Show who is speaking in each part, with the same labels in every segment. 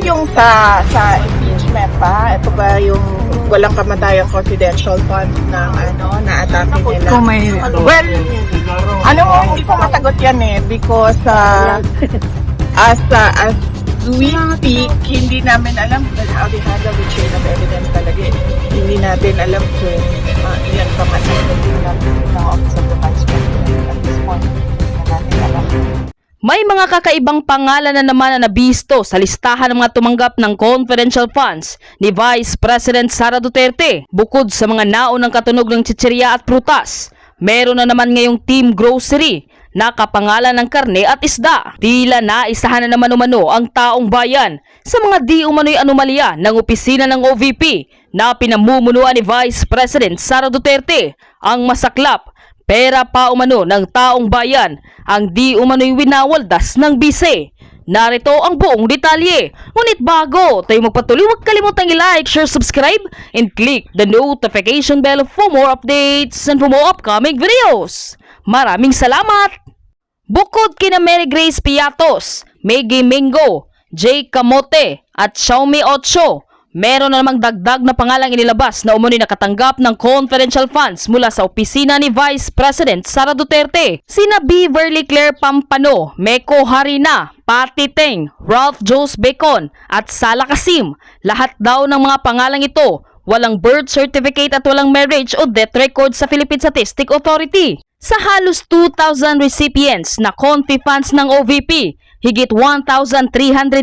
Speaker 1: yung sa impeachment pa, ito ba yung walang kamatayang confidential fund na na atake nila? Well, hindi ko masagot yan because as we speak, hindi namin alam how they handle the chain of evidence talaga. Hindi natin alam kung ilan pa man ng Office of the Vice President at this point. Hindi natin alam.
Speaker 2: May mga kakaibang pangalan na naman na nabisto sa listahan ng mga tumanggap ng confidential funds ni Vice President Sara Duterte. Bukod sa mga naunang katunog ng chichirya at prutas, meron na naman ngayong Team Grocery na kapangalan ng karne at isda. Tila naisahan na naman umano ang taong bayan sa mga di umano'y anomalya ng opisina ng OVP na pinamumunuan ni Vice President Sara Duterte. Ang masaklap, pera pa umano ng taong bayan ang di umano'y winawaldas ng bise. Narito ang buong detalye. Ngunit bago tayo magpatuloy, huwag kalimutang i-like, share, subscribe, and click the notification bell for more updates and for more upcoming videos. Maraming salamat! Bukod kina Mary Grace Piatos, Maggie Mingo, Jay Camote at Xiaomi Ocho, meron na namang dagdag na pangalang inilabas na umano'y nakatanggap ng confidential funds mula sa opisina ni Vice President Sara Duterte. Sina Beverly Claire Pampano, Meko Harina, Patty Teng, Ralph Jose Bacon at Sala Kasim. Lahat daw ng mga pangalang ito walang birth certificate at walang marriage o death record sa Philippine Statistic Authority. Sa halos 2,000 recipients na confi funds ng OVP, higit 1,300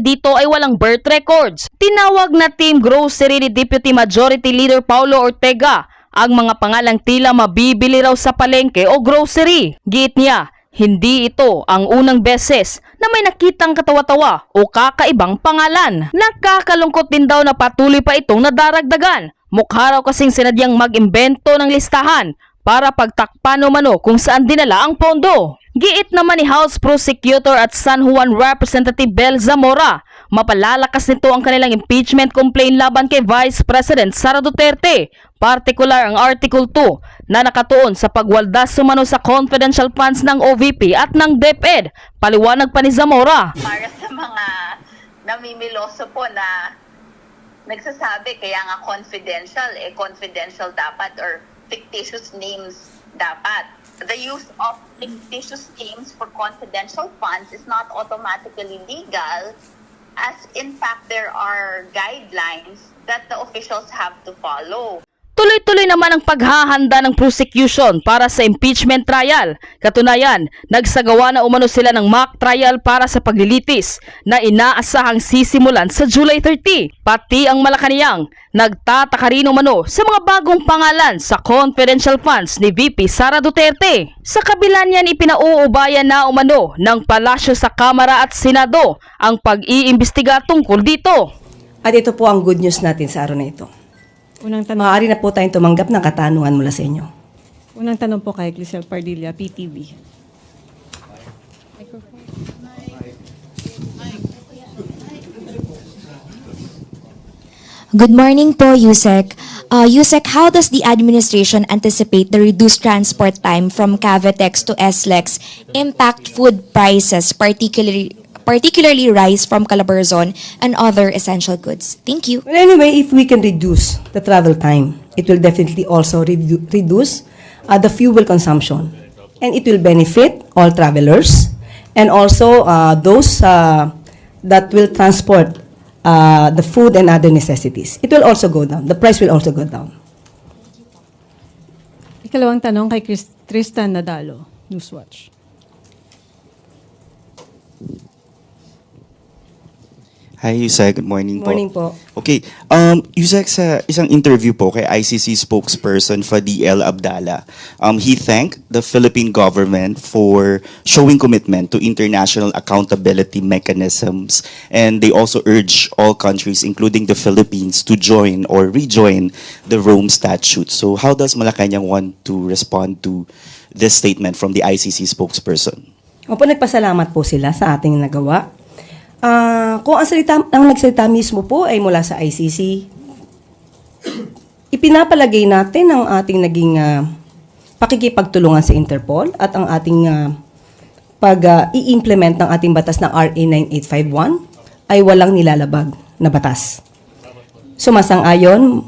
Speaker 2: dito ay walang birth records. Tinawag na Team Grocery ni Deputy Majority Leader Paulo Ortega ang mga pangalang tila mabibili raw sa palengke o grocery. Giit niya, hindi ito ang unang beses na may nakitang katawa-tawa o kakaibang pangalan. Nakakalungkot din daw na patuloy pa itong nadaragdagan. Mukha raw kasing sinadyang mag-imbento ng listahan para pagtakpan umano kung saan dinala ang pondo. Giit naman ni House Prosecutor at San Juan Representative Bel Zamora, mapalalakas nito ang kanilang impeachment complaint laban kay Vice President Sara Duterte, partikular ang Article 2 na nakatuon sa pagwaldas umano sa confidential funds ng OVP at ng DepEd. Paliwanag pa ni Zamora.
Speaker 3: Para sa mga namimiloso po na nagsasabi kaya nga confidential dapat or fictitious names dapat. The use of fictitious names for confidential funds is not automatically legal, as in fact there are guidelines that the officials have to follow.
Speaker 2: Tuloy-tuloy naman ang paghahanda ng prosecution para sa impeachment trial. Katunayan, nagsagawa na umano sila ng mock trial para sa paglilitis na inaasahang sisimulan sa July 30. Pati ang Malacanang, nagtataka rin umano sa mga bagong pangalan sa confidential funds ni VP Sara Duterte. Sa kabila niyan, ipinauubayan na umano ng palasyo sa Kamara at Senado ang pag-iimbestiga tungkol dito.
Speaker 4: At ito po ang good news natin sa araw na ito.
Speaker 5: Unang tanong,
Speaker 4: Maaari na po tayong tumanggap ng katanungan mula sa inyo.
Speaker 5: unang tanong po kay Clisel Pardilla, PTV.
Speaker 6: Good morning po, Yusek. Yusek, how does the administration anticipate the reduced transport time from Cavitex to SLEX impact food prices, particularly rice from Calabarzon and other essential goods? Thank you.
Speaker 4: Well, anyway, if we can reduce the travel time, it will definitely also reduce the fuel consumption. And it will benefit all travelers and also those that will transport the food and other necessities. It will also go down. The price will also go down.
Speaker 5: Ikalawang tanong kay Tristan Nadalo, Newswatch.
Speaker 7: Hi, Yusek. Good morning po.
Speaker 4: Morning po.
Speaker 7: Okay. Yusek, sa isang interview po kay ICC spokesperson Fadil Abdallah, he thanked the Philippine government for showing commitment to international accountability mechanisms, and they also urge all countries, including the Philippines, to join or rejoin the Rome Statute. So how does Malacanang want to respond to this statement from the ICC spokesperson?
Speaker 4: Opo, nagpasalamat po sila sa ating nagawa. Kung ang nagsalita mismo po ay mula sa ICC, ipinapalagay natin ang ating naging pakikipagtulungan sa Interpol at ang ating i-implement ng ating batas na RA 9851 ay walang nilalabag na batas. Sumasang-ayon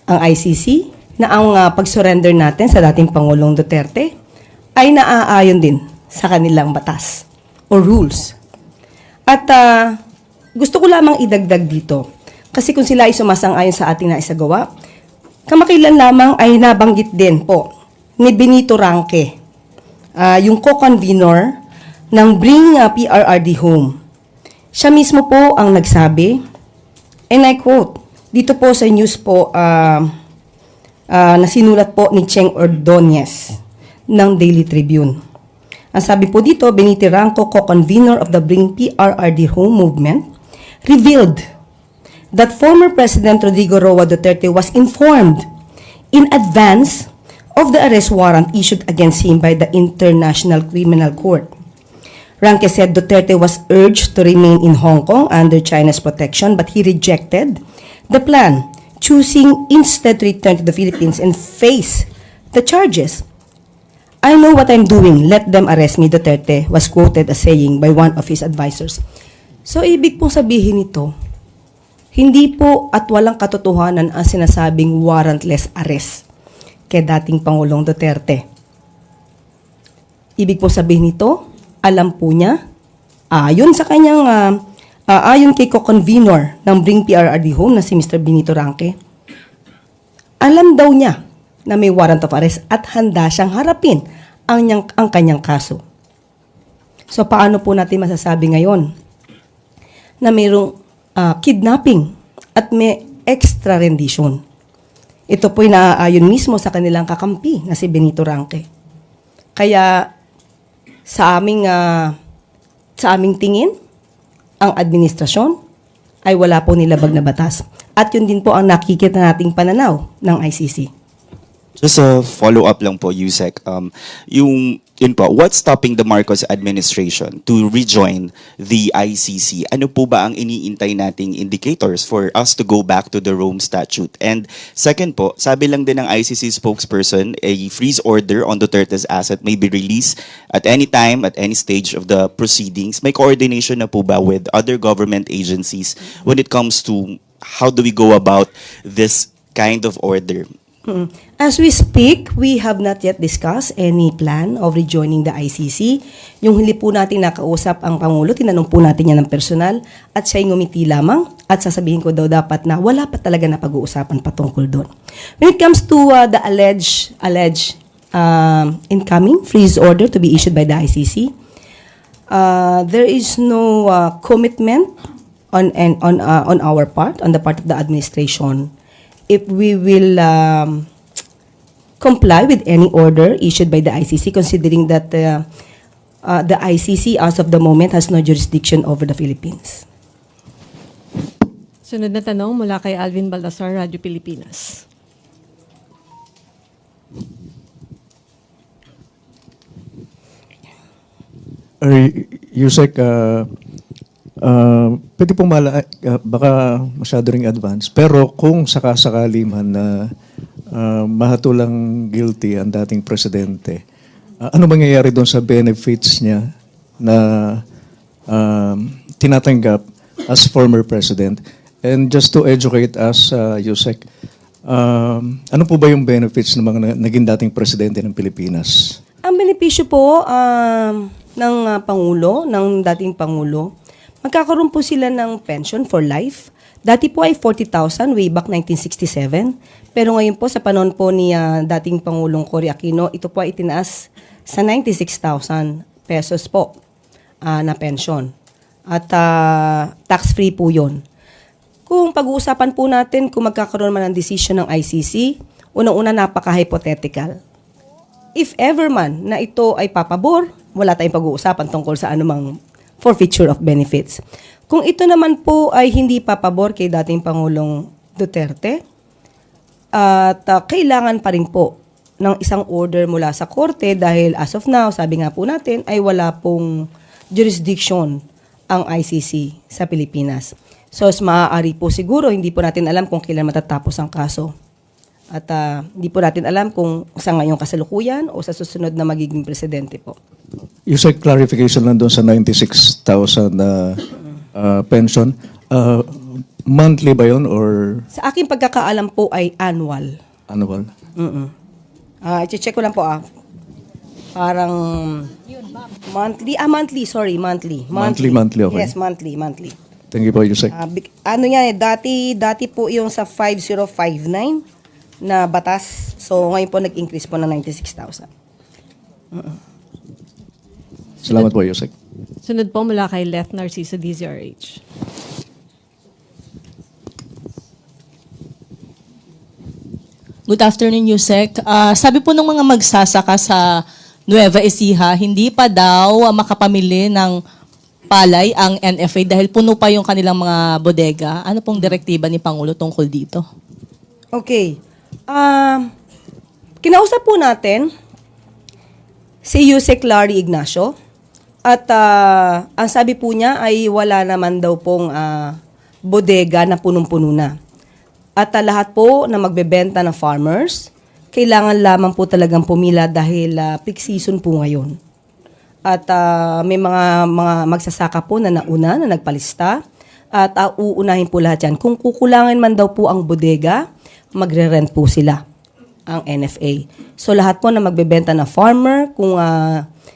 Speaker 4: ang ICC na ang pag-surrender natin sa dating Pangulong Duterte ay naaayon din sa kanilang batas o rules. At gusto ko lamang idagdag dito, kasi kung sila ay sumasang-ayon sa ating naisagawa, kamakailan lamang ay nabanggit din po ni Benito Ranque, yung co-convenor ng Bring PRRD Home. Siya mismo po ang nagsabi, and I quote, dito po sa news po na sinulat po ni Cheng Ordonez ng Daily Tribune. Ang sabi po dito, Benito Ranque, co-convenor of the Bring PRRD Home movement, revealed that former President Rodrigo Roa Duterte was informed in advance of the arrest warrant issued against him by the International Criminal Court. Ranque said Duterte was urged to remain in Hong Kong under China's protection, but he rejected the plan, choosing instead to return to the Philippines and face the charges. I know what I'm doing, let them arrest me, Duterte was quoted as saying by one of his advisors. So, ibig pong sabihin nito, hindi po at walang katotohanan ang sinasabing warrantless arrest kay dating Pangulong Duterte. Ibig pong sabihin nito, alam po niya, ayon sa kanyang, ayon kay co-convenor ng Bring PRRD Home na si Mr. Benito Ranque, alam daw niya na may warrant of arrest at handa siyang harapin ang kanyang kaso. So paano po natin masasabi ngayon na mayroong kidnapping at may extra rendition? Ito po'y naaayon mismo sa kanilang kakampi na si Benito Ranque. Kaya sa aming tingin, ang administrasyon ay wala po nilabag na batas. At yun din po ang nakikita nating pananaw ng ICC.
Speaker 7: Just a follow-up lang po, Yusek. Yun po, what's stopping the Marcos administration to rejoin the ICC? Ano po ba ang iniintay nating indicators for us to go back to the Rome Statute? And second po, sabi lang din ng ICC spokesperson, a freeze order on Duterte's asset may be released at any time, at any stage of the proceedings. May coordination na po ba with other government agencies when it comes to how do we go about this kind of order?
Speaker 4: As we speak, we have not yet discussed any plan of rejoining the ICC. Yung hindi po natin nakausap ang Pangulo, tinanong po natin yan ng personal at siya'y ngumiti lamang at sasabihin ko daw dapat na wala pa talaga na pag-uusapan patungkol doon. When it comes to the alleged incoming freeze order to be issued by the ICC, there is no commitment on our part, on the part of the administration, if we will comply with any order issued by the ICC, considering that the ICC as of the moment has no jurisdiction over the Philippines.
Speaker 5: Sunod na tanong mula kay Alvin Baldassar, Radyo Pilipinas.
Speaker 8: Yusek, pwede pong baka masyado ring advance, pero kung sakasakali man na mahatulang guilty ang dating presidente, ano mangyayari doon sa benefits niya na tinatanggap as former president? And just to educate us, Yusek, ano po ba yung benefits ng mga naging dating presidente ng Pilipinas?
Speaker 4: Ang benepisyo po ng Pangulo, ng dating Pangulo, magkakaroon po sila ng pension for life. Dati po ay 40,000 way back 1967. Pero ngayon po sa panahon po ni dating Pangulong Cory Aquino, ito po ay itinaas sa 96,000 pesos po na pension. At tax-free po yun. Kung pag-uusapan po natin kung magkakaroon man ng decision ng ICC, unang-una napaka-hypothetical. If ever man na ito ay papabor, wala tayong pag-uusapan tungkol sa anumang forfeiture of benefits. Kung ito naman po ay hindi papabor kay dating Pangulong Duterte, at kailangan pa rin po ng isang order mula sa korte dahil as of now, sabi nga po natin, ay wala pong jurisdiction ang ICC sa Pilipinas. So, maaari po siguro, hindi po natin alam kung kailan matatapos ang kaso. At hindi po natin alam kung sa ngayong kasalukuyan o sa susunod na magiging presidente po.
Speaker 8: You said clarification lang doon sa 96,000 pension. Monthly ba yun or
Speaker 4: Sa aking pagkakaalam po ay annual.
Speaker 8: annual?
Speaker 4: I-check ko lang po Parang monthly, sorry, monthly.
Speaker 8: Monthly, okay.
Speaker 4: Yes, monthly.
Speaker 8: Thank you po, Yusek.
Speaker 4: Ano yan dati po yung sa 5059 na batas. So ngayon po nag-increase po ng 96,000.
Speaker 8: Salamat po, Yusek.
Speaker 5: Sunod po mula kay Leth Narciso DZRH.
Speaker 9: Good afternoon, Yusek. Sabi po ng mga magsasaka sa Nueva Ecija, hindi pa daw makapamili ng palay ang NFA dahil puno pa yung kanilang mga bodega. Ano pong direktiba ni Pangulo tungkol dito?
Speaker 4: Okay. Kinausap po natin si Yusek Larry Ignacio at ang sabi po niya ay wala naman daw pong bodega na punong-puno na. At lahat po na magbebenta ng farmers, kailangan lamang po talagang pumila dahil peak season po ngayon. At may mga magsasaka po na nauna, na nagpalista. At uunahin po lahat yan. Kung kukulangin man daw po ang bodega, magre-rent po sila, ang NFA. So lahat po na magbebenta na farmer, kung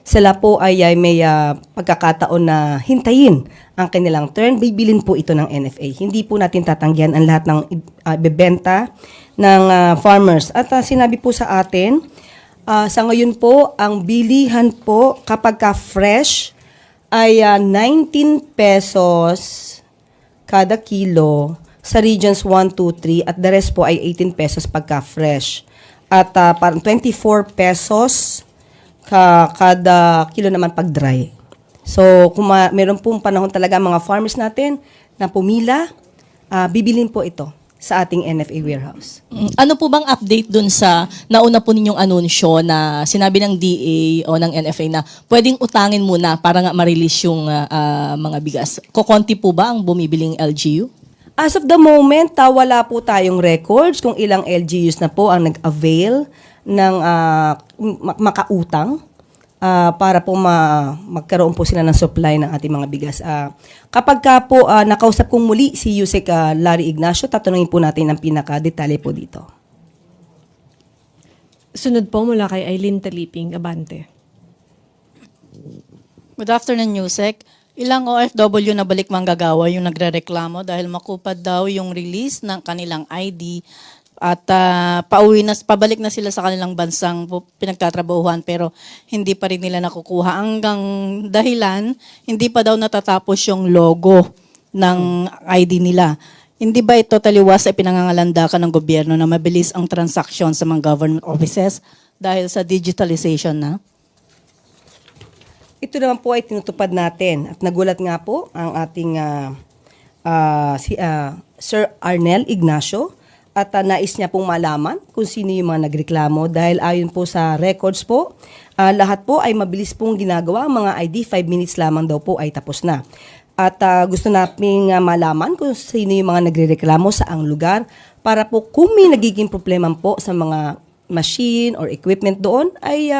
Speaker 4: sila po ay may pagkakataon na hintayin ang kanilang turn, bibilin po ito ng NFA. Hindi po natin tatanggihan ang lahat ng bebenta ng farmers. At sinabi po sa atin, sa ngayon po, ang bilihan po kapag ka fresh ay 19 pesos kada kilo sa regions 1, 2, 3 at the rest po ay 18 pesos pagka fresh. At parang 24 pesos kada kilo naman pag dry. So kung meron pong panahon talaga mga farmers natin na pumila, bibilin po ito sa ating NFA warehouse.
Speaker 9: Ano po bang update dun sa nauna po ninyong anunsyo na sinabi ng DA o ng NFA na pwedeng utangin muna para nga ma-release yung mga bigas? Kokonti po ba ang bumibiling LGU?
Speaker 4: As of the moment, wala po tayong records kung ilang LGUs na po ang nag-avail ng makautang para po magkaroon po sila ng supply ng ating mga bigas. Kapag ka po nakausap kong muli si Yusek Larry Ignacio, tatanungin po natin ang pinaka-detalye po dito.
Speaker 5: Sunod po mula kay Eileen Taliping, Abante.
Speaker 10: Good afternoon, Yusek. Ilang OFW na balik manggagawa yung nagrereklamo dahil makupad daw yung release ng kanilang ID at pabalik na sila sa kanilang bansang pinagtatrabahuhan pero hindi pa rin nila nakukuha. Hanggang dahilan, hindi pa daw natatapos yung logo ng ID nila. Hindi ba ito taliwas ay pinangangalandakan ng gobyerno na mabilis ang transaksyon sa mga government offices dahil sa digitalization na?
Speaker 4: Ito naman po ay tinutupad natin at nagulat nga po ang ating Sir Arnel Ignacio at nais niya pong malaman kung sino yung mga nagreklamo dahil ayon po sa records po, lahat po ay mabilis pong ginagawa. Ang mga ID, 5 minutes lamang daw po ay tapos na. At gusto nating malaman kung sino yung mga nagrereklamo sa ang lugar para po kung may nagiging problema po sa mga machine or equipment doon ay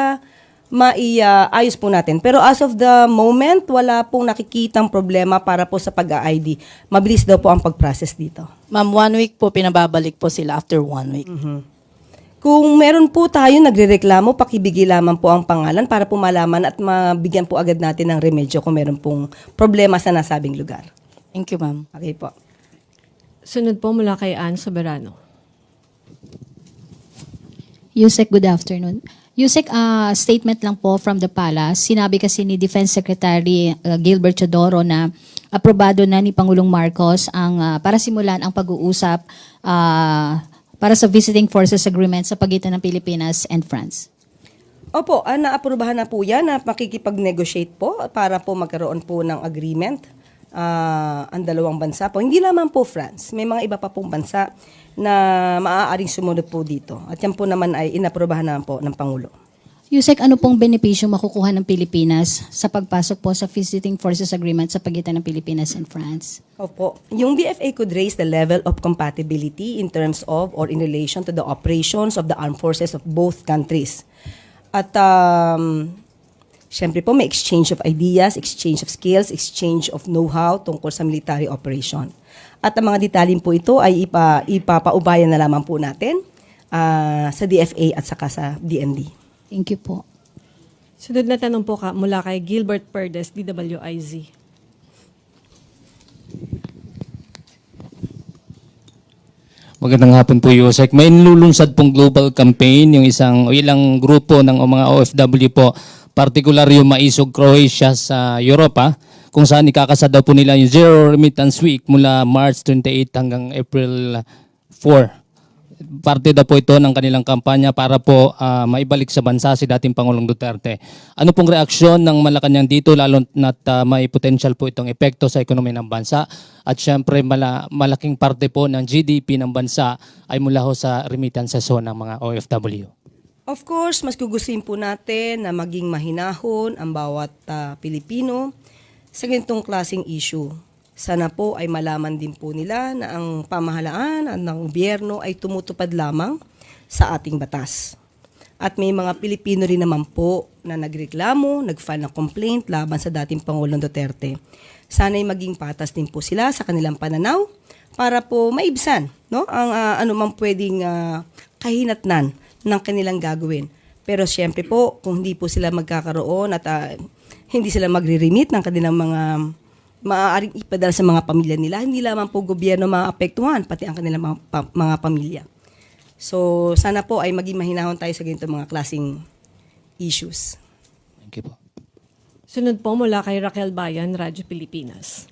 Speaker 4: maiayos po natin. Pero as of the moment, wala pong nakikitang problema para po sa pag-ID. Mabilis daw po ang pag-process dito.
Speaker 10: Ma'am, 1 week po pinababalik po sila after 1 week.
Speaker 4: Kung meron po tayo nagrereklamo, pakibigay lamang po ang pangalan para po malaman at mabigyan po agad natin ng remedyo kung meron pong problema sa nasabing lugar.
Speaker 10: Thank you, ma'am.
Speaker 4: Okay po.
Speaker 5: Sunod po mula kay Ann Soberano.
Speaker 11: Yusek, good afternoon. Yusek, statement lang po from the palace. Sinabi kasi ni Defense Secretary Gilbert Chodoro na aprobado na ni Pangulong Marcos ang para simulan ang pag-uusap para sa Visiting Forces Agreement sa pagitan ng Pilipinas and France.
Speaker 4: Opo, naaprubahan na po yan na makikipag-negotiate po para po magkaroon po ng agreement ang dalawang bansa po. Hindi lamang po France, may mga iba pa pong bansa na maaaring sumunod po dito. At yan po naman ay inaprubahan naman po ng Pangulo.
Speaker 11: Yusek, ano pong benepisyo makukuha ng Pilipinas sa pagpasok po sa Visiting Forces Agreement sa pagitan ng Pilipinas and France?
Speaker 4: Opo. Yung BFA could raise the level of compatibility in terms of or in relation to the operations of the armed forces of both countries. At syempre po may exchange of ideas, exchange of skills, exchange of know-how tungkol sa military operation. At ang mga detalyin po ito ay ipapaubayan na lamang po natin sa DFA at saka sa DND.
Speaker 11: Thank you po.
Speaker 5: Sunod na tanong po mula kay Gilbert Perdes, DWIZ.
Speaker 12: Magandang hapon po, Yusek. May nilulunsad pong global campaign, yung ilang grupo ng mga OFW po, particular yung Maisog Croatia sa Europa, kung saan ikakasa daw po nila yung Zero Remittance Week mula March 28 hanggang April 4. Parte daw po ito ng kanilang kampanya para po maibalik sa bansa si dating Pangulong Duterte. Ano pong reaksyon ng Malacanang dito, lalo na't may potential po itong epekto sa ekonomiya ng bansa, at syempre malaking parte po ng GDP ng bansa ay mula ho sa remittances ho ng mga OFW.
Speaker 4: Of course, mas gugustuhin po natin na maging mahinahon ang bawat Pilipino sa ganitong klaseng issue. Sana po ay malaman din po nila na ang pamahalaan at ng gobyerno ay tumutupad lamang sa ating batas. At may mga Pilipino rin naman po na nagreklamo, nag-file ng complaint laban sa dating Pangulong Duterte. Sana'y maging patas din po sila sa kanilang pananaw para po maibsan, no, ang anumang pwedeng kahinatnan ng kanilang gagawin. Pero siyempre po, kung hindi po sila magkakaroon at hindi sila magre-remit ng kanilang mga maaaring ipadala sa mga pamilya nila, hindi lamang po gobyerno maapektuhan, pati ang kanilang mga pamilya. So, sana po ay maging mahinahon tayo sa ganito mga klaseng issues.
Speaker 12: Thank you po.
Speaker 5: Sunod po mula kay Raquel Bayan, Radyo Pilipinas.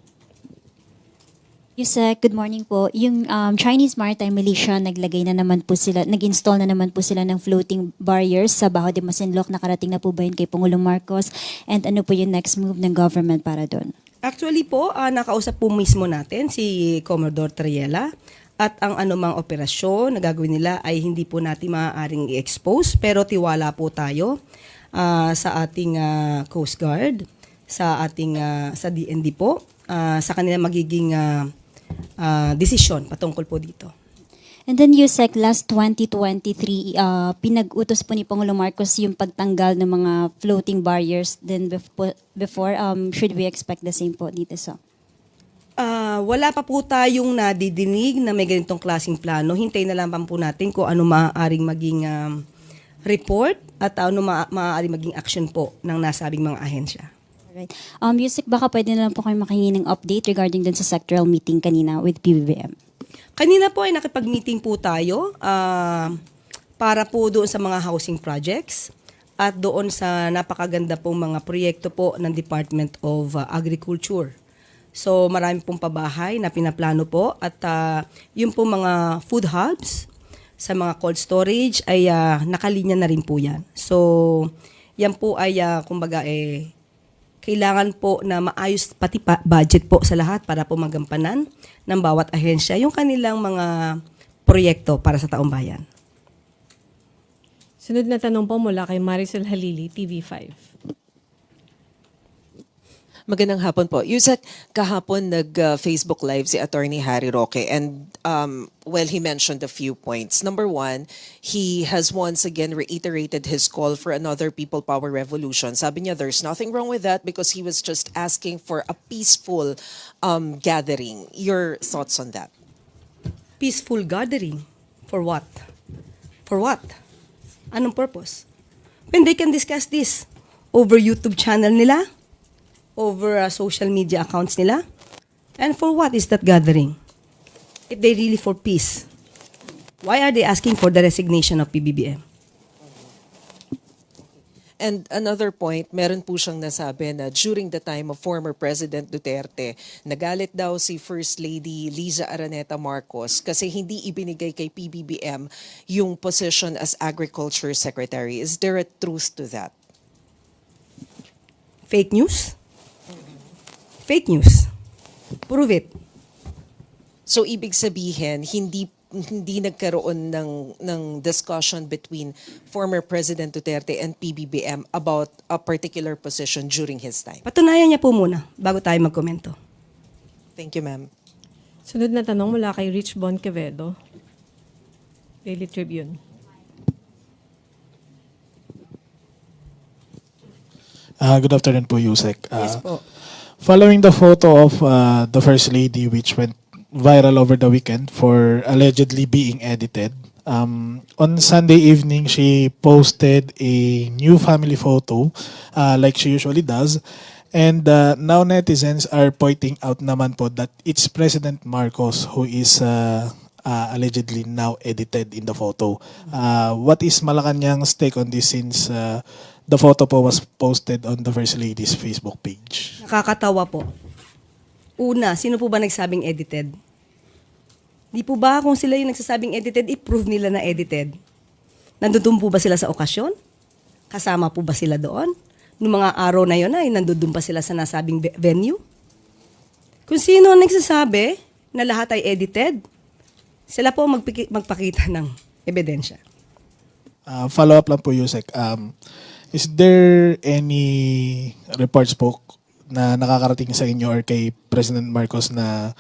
Speaker 13: Yusek, good morning po. Yung Chinese Maritime Militia, nag-install na naman po sila ng floating barriers sa Bajo de Masinloc. Nakarating na po ba yun kay Pangulong Marcos? And ano po yung next move ng government para doon?
Speaker 4: Actually po, nakausap po mismo natin si Commodore Triella, at ang anumang operasyon na gagawin nila ay hindi po natin maaaring i-expose, pero tiwala po tayo sa ating Coast Guard, sa ating sa DND po, sa kanila magiging desisyon patungkol po dito.
Speaker 13: And then Yusek, last 2023, pinag-utos po ni Pangulong Marcos yung pagtanggal ng mga floating barriers. Then before, should we expect the same po dito sa?
Speaker 4: Wala pa po tayong nadidinig na may ganitong klaseng plano. Hintayin na lang po natin kung ano maaaring maging report at ano maaaring maging action po ng nasabing mga ahensya.
Speaker 13: Alright. Yusek, baka pwede na lang po kayo makahingi ng update regarding dun sa sectoral meeting kanina with PBBM.
Speaker 4: Kanina po ay nakipag-meeting po tayo para po doon sa mga housing projects at doon sa napakaganda pong mga proyekto po ng Department of Agriculture. So marami pong pabahay na pinaplano po at yung po mga food hubs sa mga cold storage ay nakalinya na rin po yan. So yan po ay kumbaga kailangan po na maayos pati budget po sa lahat para po magampanan ng bawat ahensya yung kanilang mga proyekto para sa taong bayan.
Speaker 5: Sunod na tanong po mula kay Maricel Halili, TV5.
Speaker 14: Magandang hapon po. Yusek, kahapon nag-Facebook Live si Attorney Harry Roque and he mentioned a few points. Number one, he has once again reiterated his call for another people power revolution. Sabi niya there's nothing wrong with that because he was just asking for a peaceful gathering. Your thoughts on that?
Speaker 4: Peaceful gathering? For what? For what? Anong purpose? When they can discuss this over YouTube channel nila, over social media accounts nila, and for what is that gathering? If they really for peace, why are they asking for the resignation of PBBM?
Speaker 14: And another point, meron po siyang nasabi na during the time of former President Duterte, nagalit daw si First Lady Liza Araneta Marcos kasi hindi ibinigay kay PBBM yung position as Agriculture Secretary. Is there a truth to that?
Speaker 4: Fake news? Fake news. Prove it.
Speaker 14: So ibig sabihin, hindi nagkaroon ng discussion between former President Duterte and PBBM about a particular position during his time.
Speaker 4: Patunayan niya po muna bago tayo magkomento.
Speaker 14: Thank you, ma'am.
Speaker 5: Sunod na tanong mula kay Rich Bon Quevedo, Daily Tribune.
Speaker 15: Good afternoon po, Yusek.
Speaker 4: Yes po.
Speaker 15: Following the photo of the First Lady which went viral over the weekend for allegedly being edited. On Sunday evening, she posted a new family photo, like she usually does. And now netizens are pointing out naman po that it's President Marcos who is allegedly now edited in the photo. What is Malacanang's take on this, since the photo po was posted on the First Lady's Facebook page?
Speaker 4: Nakakatawa po. Una, sino po ba nagsabing edited? Di po ba kung sila yung nagsasabing edited, i-prove nila na edited? Nandun po ba sila sa okasyon? Kasama po ba sila doon? Noong mga araw na yun ay nandun pa sila sa nasabing venue? Kung sino ang nagsasabi na lahat ay edited, sila po magpakita ng ebidensya.
Speaker 15: Follow up lang po, Yusek. Is there any reports po na nakakarating sa inyo or kay President Marcos na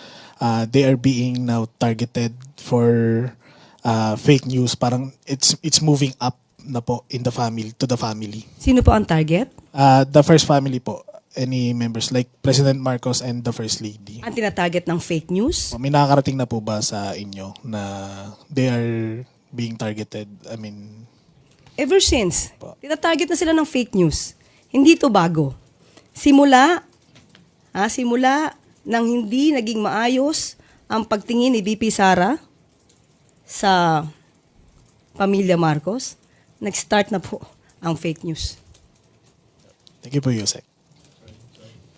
Speaker 15: they are being now targeted for fake news? Parang it's moving up na po in the family, to the family.
Speaker 4: Sino po ang target?
Speaker 15: The first family po. Any members like President Marcos and the First Lady?
Speaker 4: Ang tinatarget ng fake news?
Speaker 15: May nakakarating na po ba sa inyo na they are being targeted? I mean,
Speaker 4: Ever since, tinatarget na sila ng fake news. Hindi to bago. Simula nang hindi naging maayos ang pagtingin ni VP Sara sa pamilya Marcos, nag-start na po ang fake news.
Speaker 15: thank you po, Yusek.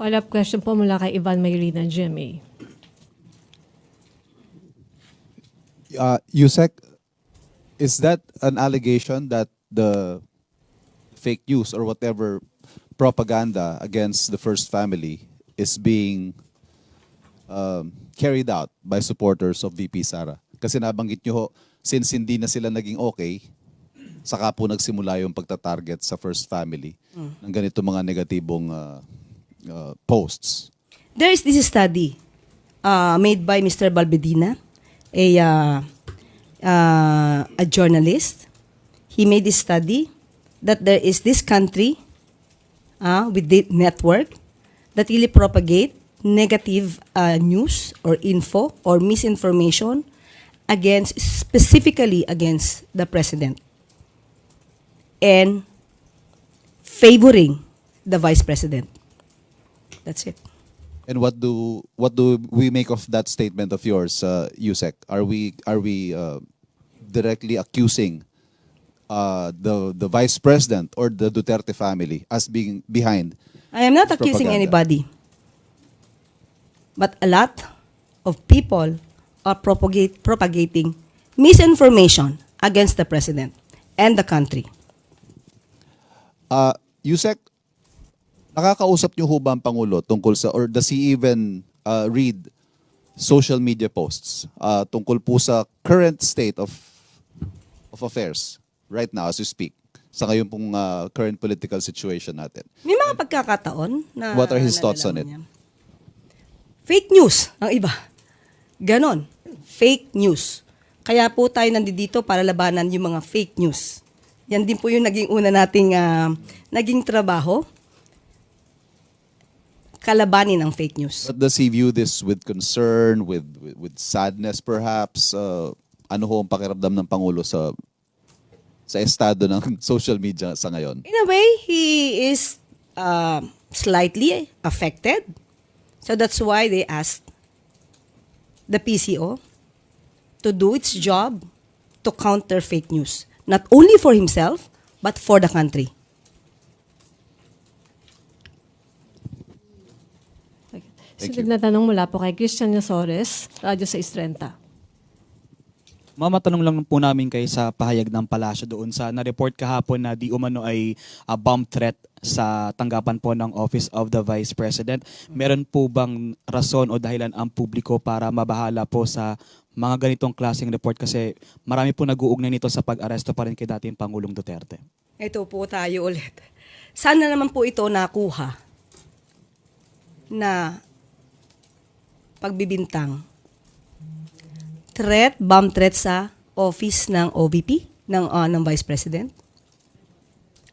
Speaker 5: Follow-up question po mula kay Ivan Mayrina, GMA.
Speaker 16: Yusek, is that an allegation that the fake news or whatever propaganda against the first family is being carried out by supporters of VP Sara? Kasi nabanggit nyo ho, since hindi na sila naging okay, saka po nagsimula yung pagtatarget sa first family ng ganito mga negatibong posts.
Speaker 4: There is this study made by Mr. Balbedina, a journalist. He made this study that there is this country with the network that really propagate negative news or info or misinformation specifically against the president and favoring the vice president. That's it.
Speaker 16: And what do we make of that statement of yours, Yusek? Are we directly accusing the vice president or the Duterte family as being behind?
Speaker 4: I am not accusing
Speaker 16: propaganda?
Speaker 4: anybody, but a lot of people are propagating misinformation against the president and the country.
Speaker 16: Yusek, nakakausap niyo ho ba ang Pangulo tungkol sa, or does he even read social media posts tungkol po sa current state of affairs right now as we speak, sa ngayon pong current political situation natin?
Speaker 4: May mga pagkakataon na
Speaker 16: What are his thoughts on it?
Speaker 4: niya. Fake news ang iba. Ganon. Fake news. Kaya po tayo nandito para labanan yung mga fake news. Yan din po yung naging una nating naging trabaho. Kalabanin ang fake news.
Speaker 16: But does he view this with concern, with sadness perhaps? Ano ho ang pakiramdam ng Pangulo sa estado ng social media sa ngayon?
Speaker 4: In a way, he is slightly affected. So that's why they asked the PCO to do its job to counter fake news. Not only for himself, but for the country.
Speaker 5: Sunod na tanong mula po kay Christian Yasores, Radyo 630.
Speaker 17: Matanong lang po namin kayo sa pahayag ng palasyo doon sa na-report kahapon na di umano ay bomb threat sa tanggapan po ng Office of the Vice President. Meron po bang rason o dahilan ang publiko para mabahala po sa mga ganitong klaseng report, kasi marami po nag-uugnay nito sa pag-aresto pa rin kay dating Pangulong Duterte?
Speaker 4: Ito po tayo ulit. Sana naman po ito nakuha na pagbibintang. Bomb threat sa office ng OVP, ng Vice President.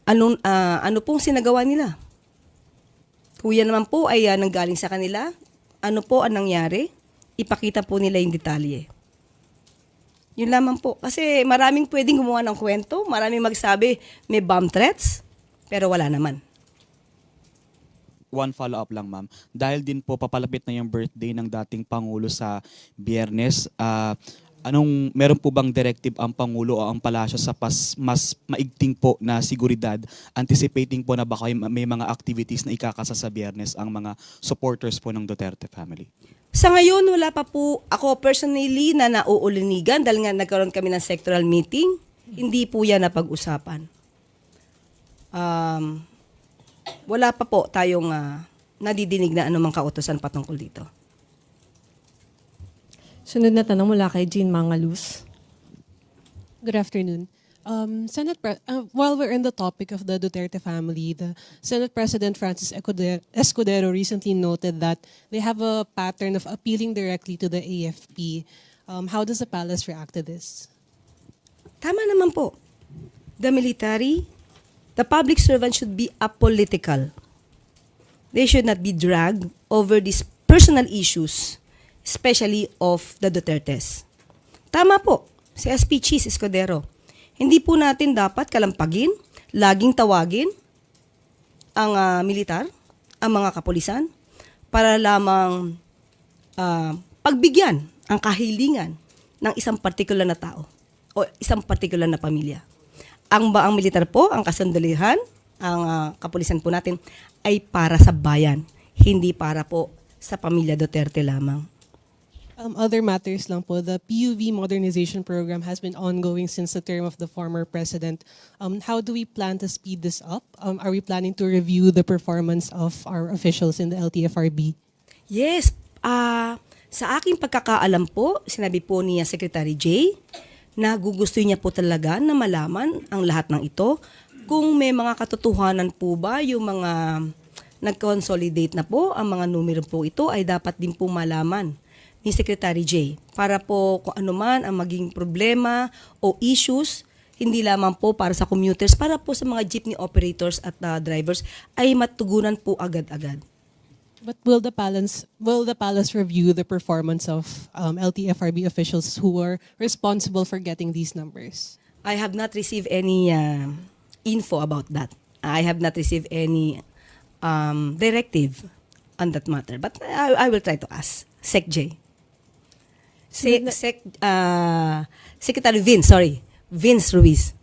Speaker 4: Ano pong sinagawa nila? Kuya naman po ay nanggaling sa kanila. Ano po ang nangyari? ipakita po nila yung detalye. Yun lamang po. Kasi maraming pwedeng gumawa ng kwento, maraming magsabi may bomb threats, pero wala naman.
Speaker 17: One follow-up lang, ma'am. Dahil din po papalapit na yung birthday ng dating Pangulo sa Biyernes, meron po bang directive ang Pangulo o ang Palasyo sa mas maigting po na seguridad, anticipating po na baka may mga activities na ikakasa sa Biyernes ang mga supporters po ng Duterte family?
Speaker 4: Sa ngayon, wala pa po ako personally na nauulinigan dahil nga nagkaroon kami ng sectoral meeting. Hindi po yan napag-usapan. Wala pa po tayong nadidinig na anumang kautosan patungkol dito.
Speaker 5: Sunod na tanong mula kay Jean Mangaluz.
Speaker 18: Good afternoon. While we're in the topic of the Duterte family, the Senate President Francis Escudero recently noted that they have a pattern of appealing directly to the AFP. How does the palace react to this?
Speaker 4: Tama naman po. The military, the public servant should be apolitical. They should not be dragged over these personal issues, especially of the Dutertes. Tama po, si SP Cheese Escudero. Hindi po natin dapat kalampagin, laging tawagin ang militar, ang mga kapulisan, para lamang pagbigyan ang kahilingan ng isang partikular na tao o isang partikular na pamilya. Ang militar po, ang kasandaluhan, ang kapulisan po natin ay para sa bayan, hindi para po sa pamilya Duterte lamang.
Speaker 18: Other matters lang po, the PUV modernization program has been ongoing since the term of the former president. How do we plan to speed this up? Are we planning to review the performance of our officials in the LTFRB?
Speaker 4: Yes. Sa aking pagkakaalam po, sinabi po niya Secretary Jay, na gugusto niya po talaga na malaman ang lahat ng ito. Kung may mga katotohanan po ba yung mga nag-consolidate na po, ang mga numero po ito ay dapat din po malaman ni Secretary Jay para po kung ano man ang maging problema o issues, hindi lamang po para sa commuters, para po sa mga jeepney operators at drivers ay matugunan po agad-agad.
Speaker 18: But will the palace review the performance of LTFRB officials who were responsible for getting these numbers?
Speaker 4: I have not received any info about that. I have not received any directive on that matter. But I will try to ask Sec J. Secretary Vince Ruiz.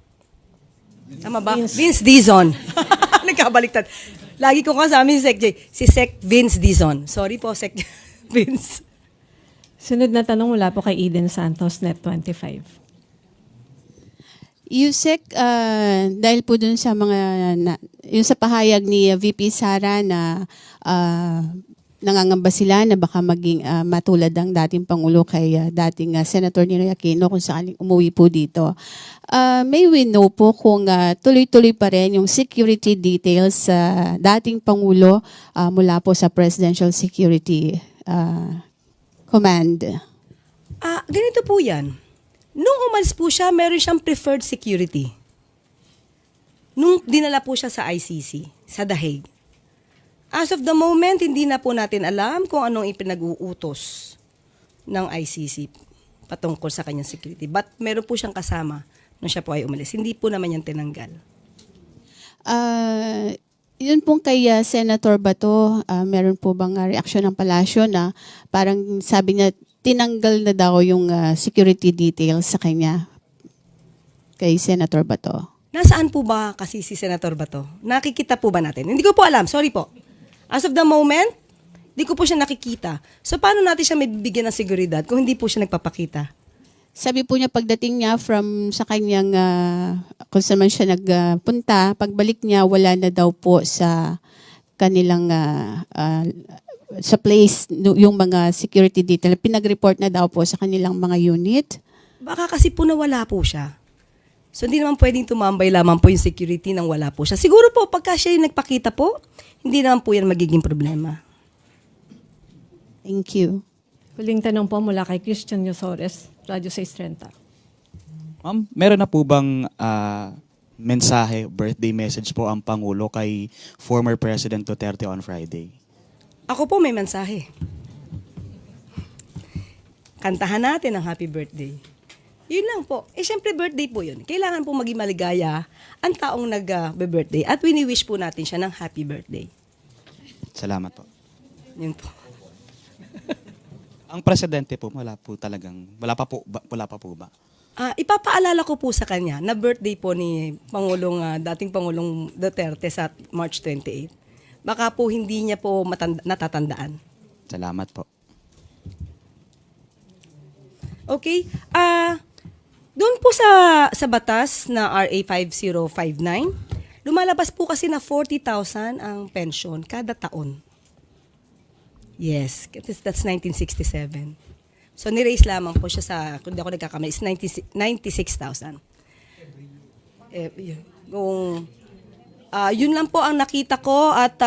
Speaker 4: Tama ba? Vince Dizon. Nagkabaliktad. Lagi ko kasama si Sec J. Si Sec Vince Dizon. Sorry po, Sec Vince.
Speaker 5: Sunod na tanong mula po kay Eden Santos, Net25.
Speaker 19: Yusek, dahil po dun sa yung sa pahayag ni VP Sara na nangangamba sila na baka maging matulad ang dating Pangulo kay dating Senator Ninoy Aquino kung sakaling umuwi po dito. May we know po kung tuloy-tuloy pa rin yung security details sa dating Pangulo mula po sa Presidential Security Command?
Speaker 4: Ganito po yan. Nung umalis po siya, meron siyang preferred security. Nung dinala po siya sa ICC, sa The Hague. As of the moment, hindi na po natin alam kung anong ipinag-uutos ng ICC patungkol sa kanyang security. But meron po siyang kasama nung siya po ay umalis. Hindi po naman yan tinanggal.
Speaker 19: Yun pong kay Senator Bato, meron po bang reaksyon ng palasyo na parang sabi niya tinanggal na daw yung security details sa kanya kay Senator Bato?
Speaker 4: Nasaan po ba kasi si Senator Bato? Nakikita po ba natin? Hindi ko po alam. Sorry po. As of the moment, di ko po siya nakikita. So, paano natin siya may bibigyan ng seguridad kung hindi po siya nagpapakita?
Speaker 19: Sabi po niya pagdating niya sa kanyang, kung saan man siya nagpunta, pagbalik niya, wala na daw po sa kanilang, sa place, yung mga security detail. Pinag-report na daw po sa kanilang mga unit.
Speaker 4: Baka kasi po nawala po siya. So, hindi naman pwedeng tumambay lamang po yung security nang wala po siya. Siguro po, pagka siya yung nagpakita po, hindi naman po yan magiging problema.
Speaker 19: Thank you.
Speaker 5: Huling tanong po mula kay Christian Yosores, Radyo 630.
Speaker 17: Ma'am, meron na po bang mensahe, birthday message po ang Pangulo kay former President Duterte on Friday?
Speaker 4: Ako po may mensahe. kantahan natin ang happy birthday. Yun lang po. Siyempre birthday po yun. Kailangan po maging maligaya ang taong nag-birthday at wini-wish po natin siya ng happy birthday.
Speaker 17: Salamat po.
Speaker 4: Yun po.
Speaker 17: Ang presidente po, wala pa po ba?
Speaker 4: Ipapaalala ko po sa kanya na birthday po ni dating Pangulong Duterte sa March 28. Baka po hindi niya po natatandaan.
Speaker 17: Salamat po.
Speaker 4: Okay? Doon po sa batas na RA 5059, lumalabas po kasi na 40,000 ang pension kada taon. Yes, that's 1967. So, ni-raise lamang po siya sa, kung di ako nagkakamali, is 96,000. Yun lang po ang nakita ko at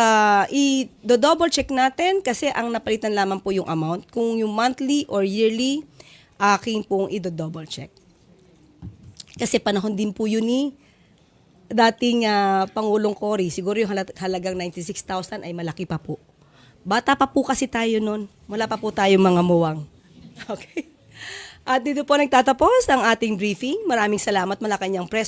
Speaker 4: i-double check natin kasi ang napalitan lamang po yung amount. Kung yung monthly or yearly, aking pong i-double check. Kasi panahon din po yun ni dating Pangulong Cory. Siguro yung halagang 96,000 ay malaki pa po. Bata pa po kasi tayo nun. Wala pa po tayong mga muwang. Okay? At dito po nagtatapos ang ating briefing. Maraming salamat, Malacanang Press.